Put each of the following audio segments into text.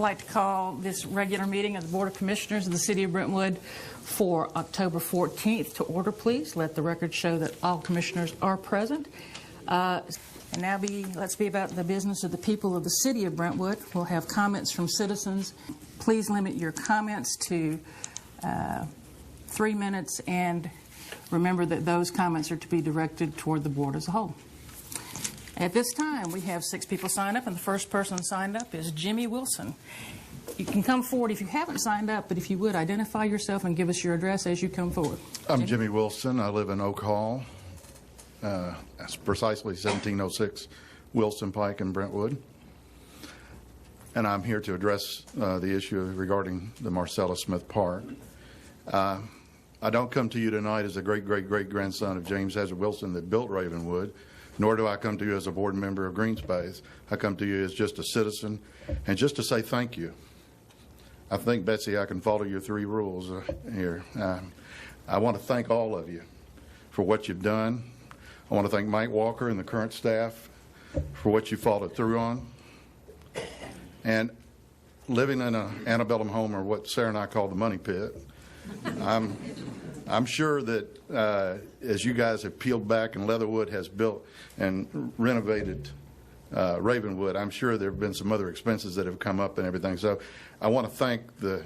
like to call this regular meeting of the Board of Commissioners of the City of Brentwood for October 14th to order, please. Let the record show that all commissioners are present. And now let's be about the business of the people of the City of Brentwood. We'll have comments from citizens. Please limit your comments to 3 minutes, and remember that those comments are to be directed toward the board as a whole. At this time, we have 6 people signed up, and the first person signed up is Jimmy Wilson. You can come forward if you haven't signed up, but if you would, identify yourself and give us your address as you come forward. I'm Jimmy Wilson. I live in Oak Hall. That's precisely 1706 Wilson Pike in Brentwood. And I'm here to address the issue regarding the Marcella Smith Park. I don't come to you tonight as a great-great-great-grandson of James Hazard Wilson that built Ravenwood, nor do I come to you as a board member of Green Space. I come to you as just a citizen and just to say thank you. I think, Betsy, I can follow your 3 rules here. I want to thank all of you for what you've done. I want to thank Mike Walker and the current staff for what you followed through on. And living in an antebellum home, or what Sarah and I call the money pit, I'm sure that as you guys have peeled back and Leatherwood has built and renovated Ravenwood, I'm sure there have been some other expenses that have come up and everything. So I want to thank the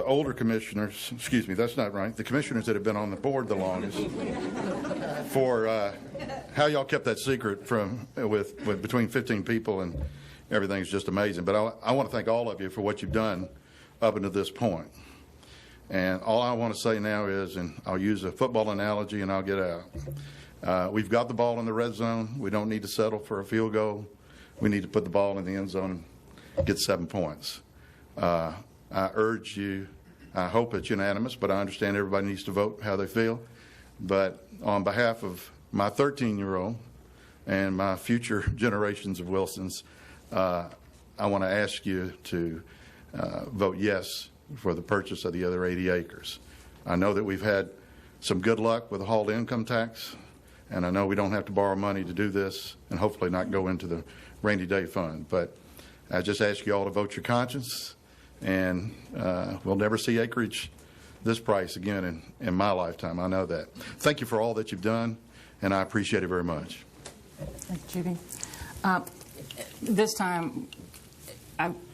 older commissioners, excuse me, that's not right, the commissioners that have been on the board the longest for how y'all kept that secret from with between 15 people, and everything's just amazing. But I want to thank all of you for what you've done up until this point. And all I want to say now is, and I'll use a football analogy and I'll get out. We've got the ball in the red zone. We don't need to settle for a field goal. We need to put the ball in the end zone and get 7 points. I urge you, I hope it's unanimous, but I understand everybody needs to vote how they feel. But on behalf of my 13-year-old and my future generations of Wilsons, I want to ask you to vote yes for the purchase of the other 80 acres. I know that we've had some good luck with the hauled income tax, and I know we don't have to borrow money to do this and hopefully not go into the rainy day fund. But I just ask you all to vote your conscience, and we'll never see acreage this price again in my lifetime. I know that. Thank you for all that you've done, and I appreciate it very much. Thank you, Judy. This time,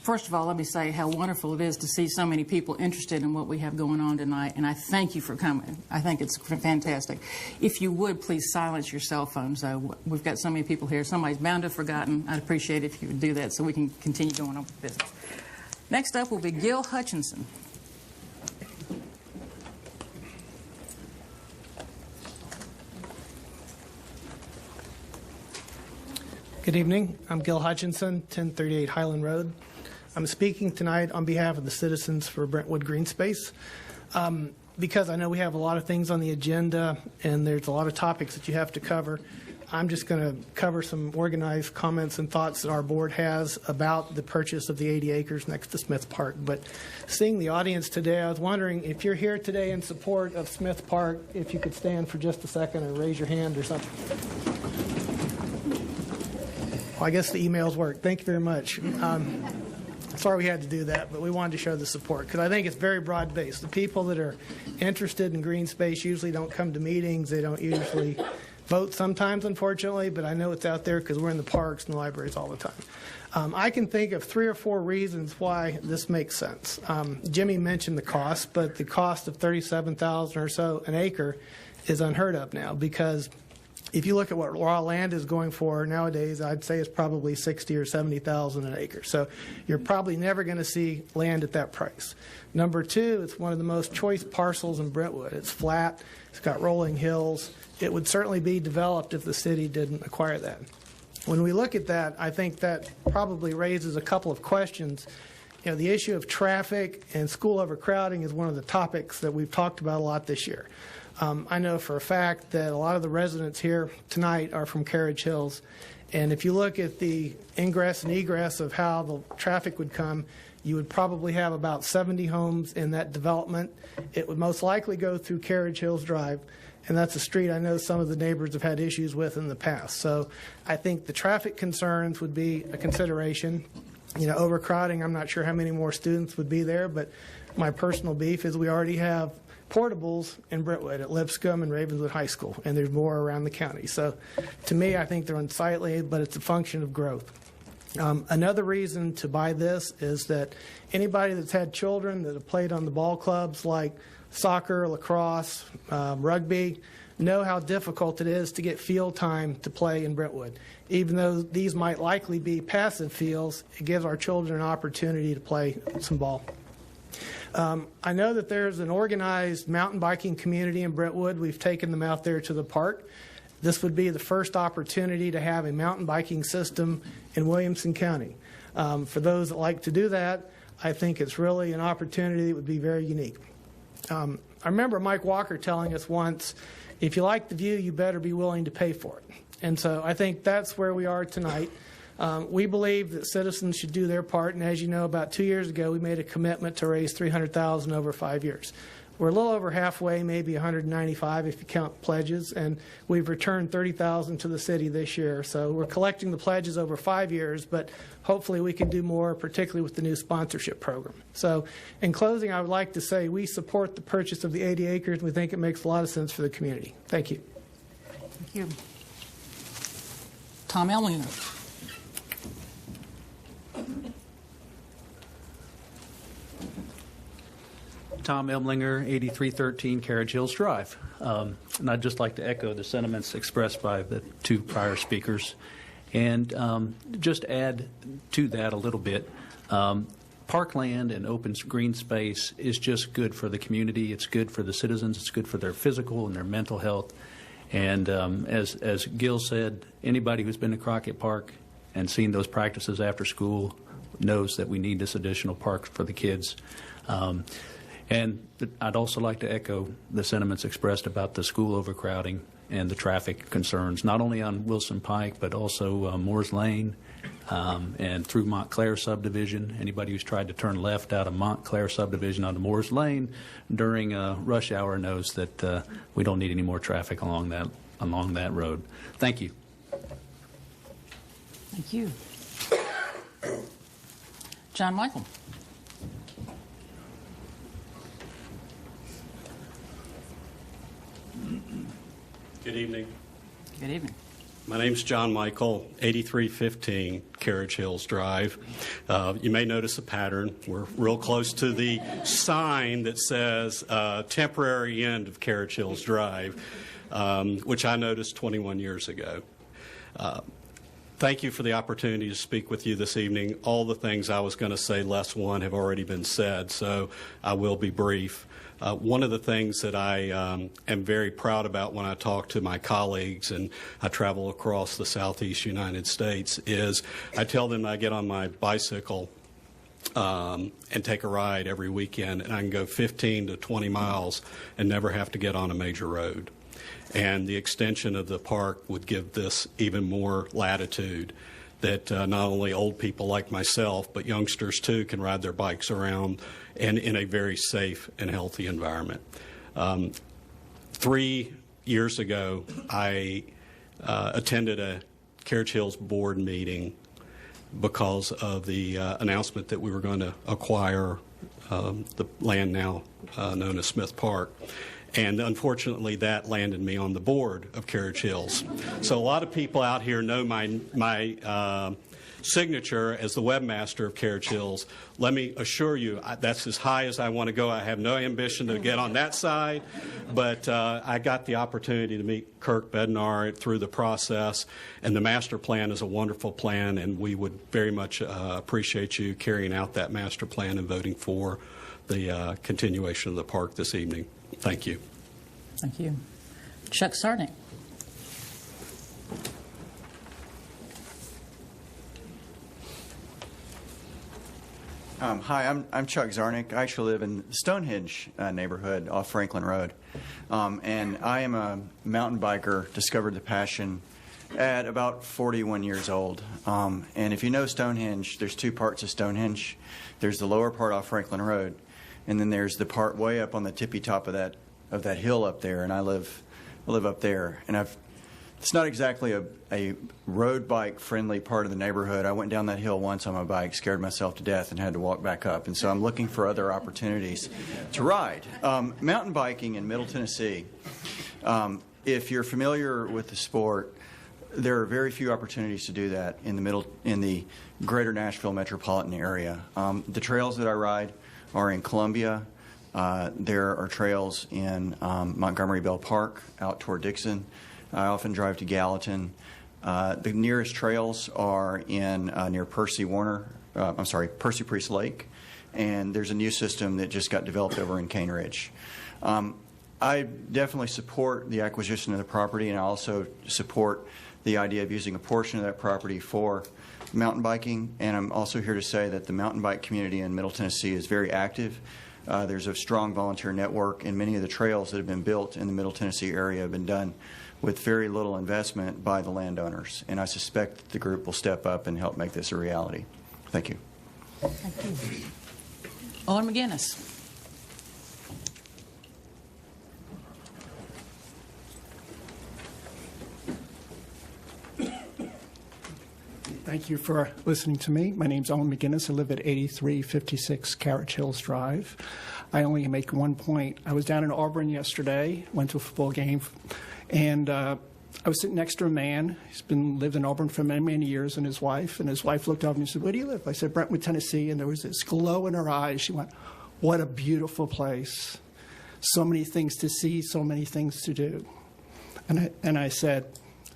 first of all, let me say how wonderful it is to see so many people interested in what we have going on tonight, and I thank you for coming. I think it's fantastic. If you would, please silence your cell phones, though. We've got so many people here. Somebody's bound to have forgotten. I'd appreciate it if you would do that so we can continue going on with business. Next up will be Gil Hutchinson. Good evening. I'm Gil Hutchinson, 1038 Highland Road. I'm speaking tonight on behalf of the citizens for Brentwood Green Space because I know we have a lot of things on the agenda and there's a lot of topics that you have to cover. I'm just going to cover some organized comments and thoughts that our board has about the purchase of the 80 acres next to Smith Park. But seeing the audience today, I was wondering if you're here today in support of Smith Park, if you could stand for just a second and raise your hand or something. Well, I guess the emails work. Thank you very much. Sorry we had to do that, but we wanted to show the support because I think it's very broad-based. The people that are interested in green space usually don't come to meetings. They don't usually vote sometimes, unfortunately, but I know it's out there because we're in the parks and the libraries all the time. I can think of 3 or 4 reasons why this makes sense. Jimmy mentioned the cost, but the cost of $37,000 or so an acre is unheard of now because if you look at what raw land is going for nowadays, I'd say it's probably $60,000 or $70,000 an acre. So you're probably never going to see land at that price. Number 2, it's one of the most choice parcels in Brentwood. It's flat. It's got rolling hills. It would certainly be developed if the city didn't acquire that. When we look at that, I think that probably raises a couple of questions. You know, the issue of traffic and school overcrowding is one of the topics that we've talked about a lot this year. I know for a fact that a lot of the residents here tonight are from Carriage Hills, and if you look at the ingress and egress of how the traffic would come, you would probably have about 70 homes in that development. It would most likely go through Carriage Hills Drive, and that's a street I know some of the neighbors have had issues with in the past. So I think the traffic concerns would be a consideration. Overcrowding, I'm not sure how many more students would be there, but my personal beef is we already have portables in Brentwood at Lipscomb and Ravenswood High School, and there's more around the county. So to me, I think they're unsightly, but it's a function of growth. Another reason to buy this is that anybody that's had children that have played on the ball clubs like soccer, lacrosse, rugby, know how difficult it is to get field time to play in Brentwood. Even though these might likely be passive fields, it gives our children an opportunity to play some ball. I know that there's an organized mountain biking community in Brentwood. We've taken them out there to the park. This would be the first opportunity to have a mountain biking system in Williamson County. For those that like to do that, I think it's really an opportunity that would be very unique. I remember Mike Walker telling us once, if you like the view, you better be willing to pay for it. And so I think that's where we are tonight. We believe that citizens should do their part, and as you know, about 2 years ago, we made a commitment to raise $300,000 over 5 years. We're a little over halfway, maybe 195 if you count pledges, and we've returned $30,000 to the city this year. So we're collecting the pledges over 5 years, but hopefully we can do more, particularly with the new sponsorship program. So in closing, I would like to say we support the purchase of the 80 acres. We think it makes a lot of sense for the community. Thank you. Thank you. Tom Ellinger. Tom Elmlinger, 8313 Carriage Hills Drive. And I'd just like to echo the sentiments expressed by the two prior speakers and just add to that a little bit. Parkland and open green space is just good for the community. It's good for the citizens. It's good for their physical and their mental health. And as Gil said, anybody who's been to Crockett Park and seen those practices after school knows that we need this additional park for the kids. And I'd also like to echo the sentiments expressed about the school overcrowding and the traffic concerns, not only on Wilson Pike, but also Moores Lane and through Montclair subdivision. Anybody who's tried to turn left out of Montclair subdivision onto Moores Lane during rush hour knows that we don't need any more traffic along that road. Thank you. Thank you. John Michael. Good evening. Good evening. My name's John Michael, 8315 Carriage Hills Drive. You may notice a pattern. We're real close to the sign that says temporary end of Carriage Hills Drive, which I noticed 21 years ago. Thank you for the opportunity to speak with you this evening. All the things I was going to say, less one, have already been said, so I will be brief. One of the things that I am very proud about when I talk to my colleagues and I travel across the southeast United States is I tell them I get on my bicycle and take a ride every weekend, and I can go 15 to 20 miles and never have to get on a major road. And the extension of the park would give this even more latitude that not only old people like myself, but youngsters too can ride their bikes around and in a very safe and healthy environment. 3 years ago, I attended a Carriage Hills board meeting because of the announcement that we were going to acquire the land now known as Smith Park. And unfortunately, that landed me on the board of Carriage Hills. So a lot of people out here know my signature as the webmaster of Carriage Hills. Let me assure you, that's as high as I want to go. I have no ambition to get on that side, but I got the opportunity to meet Kirk Bednar through the process, and the master plan is a wonderful plan, and we would very much appreciate you carrying out that master plan and voting for the continuation of the park this evening. Thank you. Thank you. Chuck Sarnick. Hi, I'm Chuck Zarnick. I actually live in Stonehenge neighborhood off Franklin Road. And I am a mountain biker, discovered the passion at about 41 years old. And if you know Stonehenge, there's two parts of Stonehenge. There's the lower part off Franklin Road, and then there's the part way up on the tippy top of that hill up there, and I live up there. And I've It's not exactly a road bike friendly part of the neighborhood. I went down that hill once on my bike, scared myself to death, and had to walk back up. And so I'm looking for other opportunities to ride. Mountain biking in Middle Tennessee, if you're familiar with the sport, there are very few opportunities to do that in the greater Nashville metropolitan area. The trails that I ride are in Columbia. There are trails in Montgomery Bell Park out toward Dixon. I often drive to Gallatin. The nearest trails are in near Percy Priest Lake, and there's a new system that just got developed over in Cane Ridge. I definitely support the acquisition of the property, and I also support the idea of using a portion of that property for mountain biking. And I'm also here to say that the mountain bike community in Middle Tennessee is very active. There's a strong volunteer network, and many of the trails that have been built in the Middle Tennessee area have been done with very little investment by the landowners. And I suspect that the group will step up and help make this a reality. Thank you. Thank you. Owen McGinnis. Thank you for listening to me. My name's Owen McGinnis. I live at 8356 Carriage Hills Drive. I only make one point. I was down in Auburn yesterday, went to a football game, and I was sitting next to a man. He's lived in Auburn for many, many years, and his wife looked up and said, "Where do you live?" I said, "Brentwood, Tennessee," and there was this glow in her eyes. She went, "What a beautiful place. So many things to see, so many things to do." And I said,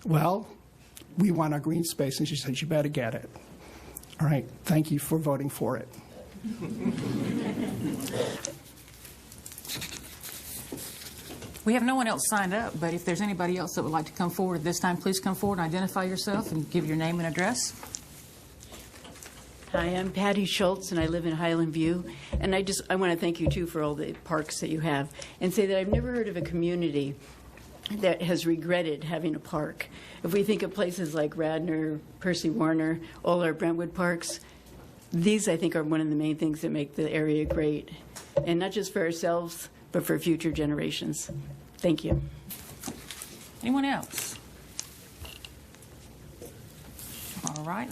"Well, we want our green space." And she said, "You better get it." All right, thank you for voting for it. We have no one else signed up, but if there's anybody else that would like to come forward at this time, please come forward and identify yourself and give your name and address. Hi, I'm Patty Schultz, and I live in Highland View. And I want to thank you, too, for all the parks that you have, and say that I've never heard of a community that has regretted having a park. If we think of places like Radnor, Percy Warner, all our Brentwood parks, these, I think, are one of the main things that make the area great, and not just for ourselves, but for future generations. Thank you. Anyone else? All right.